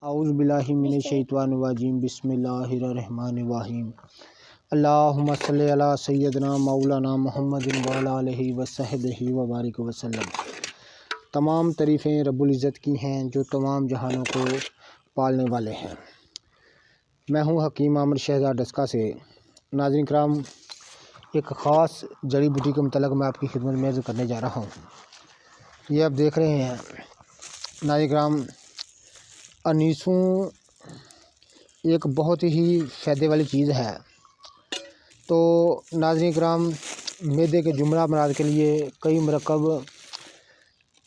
اعوذ باللہ من الشیطان الرجیم بسم اللہ الرحمن الرحیم اللہم صلی علی سیدنا مولانا محمد وعلی آلہ وصحبہ وبارک وسلم۔ تمام تعریفیں رب العزت کی ہیں جو تمام جہانوں کو پالنے والے ہیں۔ میں ہوں حکیم عامر شہزاد ڈسکا سے۔ ناظرین کرام، ایک خاص جڑی بوٹی کے متعلق میں آپ کی خدمت میں عرض کرنے جا رہا ہوں۔ یہ آپ دیکھ رہے ہیں ناظرین کرام، انیسوں ایک بہت ہی فائدے والی چیز ہے۔ تو ناظرین کرام، معدے کے جملہ امراض کے لیے کئی مرکب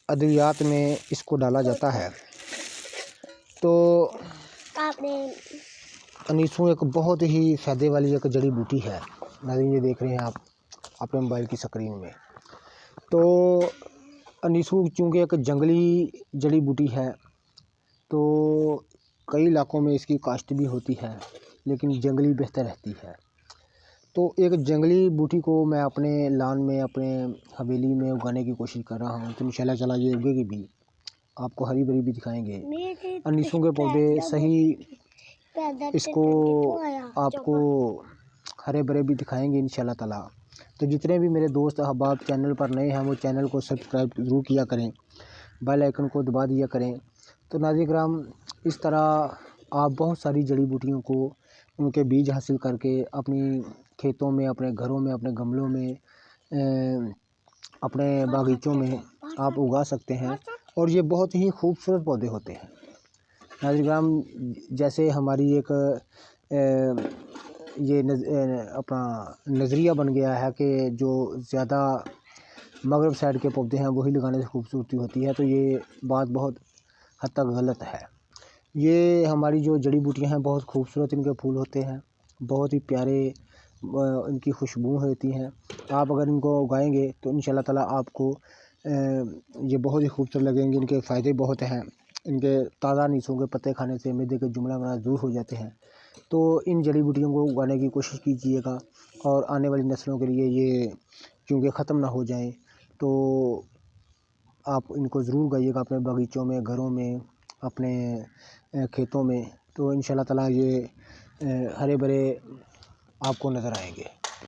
ادویات میں اس کو ڈالا جاتا ہے۔ تو انیسوں ایک بہت ہی فائدے والی ایک جڑی بوٹی ہے۔ ناظرین یہ دیکھ رہے ہیں آپ اپنے موبائل کی سکرین میں۔ تو انیسوں چونکہ ایک جنگلی جڑی بوٹی ہے، تو کئی علاقوں میں اس کی کاشت بھی ہوتی ہے، لیکن جنگلی بہتر رہتی ہے۔ تو ایک جنگلی بوٹی کو میں اپنے لان میں، اپنے حویلی میں اگانے کی کوشش کر رہا ہوں۔ تو انشاءاللہ تعالیٰ یہ اگے گی بھی، آپ کو ہری بھری بھی دکھائیں گے۔ انیسوں کے پودے صحیح اس کو آپ کو ہرے بھرے بھی دکھائیں گے انشاءاللہ تعالیٰ۔ تو جتنے بھی میرے دوست احباب چینل پر نئے ہیں، وہ چینل کو سبسکرائب ضرور کیا کریں، بیل آئیکن کو دبا دیا کریں۔ تو ناظرین کرام، اس طرح آپ بہت ساری جڑی بوٹیوں کو، ان کے بیج حاصل کر کے اپنی کھیتوں میں، اپنے گھروں میں، اپنے گملوں میں، اپنے باغیچوں میں آپ اگا سکتے ہیں، اور یہ بہت ہی خوبصورت پودے ہوتے ہیں۔ ناظرین کرام، جیسے ہماری ایک یہ اپنا نظریہ بن گیا ہے کہ جو زیادہ مغرب سائڈ کے پودے ہیں وہی لگانے سے خوبصورتی ہوتی ہے، تو یہ بات بہت حد تک غلط ہے۔ یہ ہماری جو جڑی بوٹیاں ہیں بہت خوبصورت ان کے پھول ہوتے ہیں، بہت ہی پیارے ان کی خوشبو ہوتی ہیں۔ آپ اگر ان کو اگائیں گے تو انشاءاللہ تعالیٰ آپ کو یہ بہت ہی خوبصورت لگیں گے۔ ان کے فائدے بہت ہیں۔ ان کے تازہ انیسوں کے پتے کھانے سے معدے کے جملہ امراض دور ہو جاتے ہیں۔ تو ان جڑی بوٹیوں کو اگانے کی کوشش کیجیے گا، اور آنے والی نسلوں کے لیے یہ چونکہ ختم نہ ہو جائیں، تو آپ ان کو ضرور اگائیے گا اپنے باغیچوں میں، گھروں میں، اپنے کھیتوں میں۔ تو انشاءاللہ تعالیٰ یہ ہرے بھرے آپ کو نظر آئیں گے۔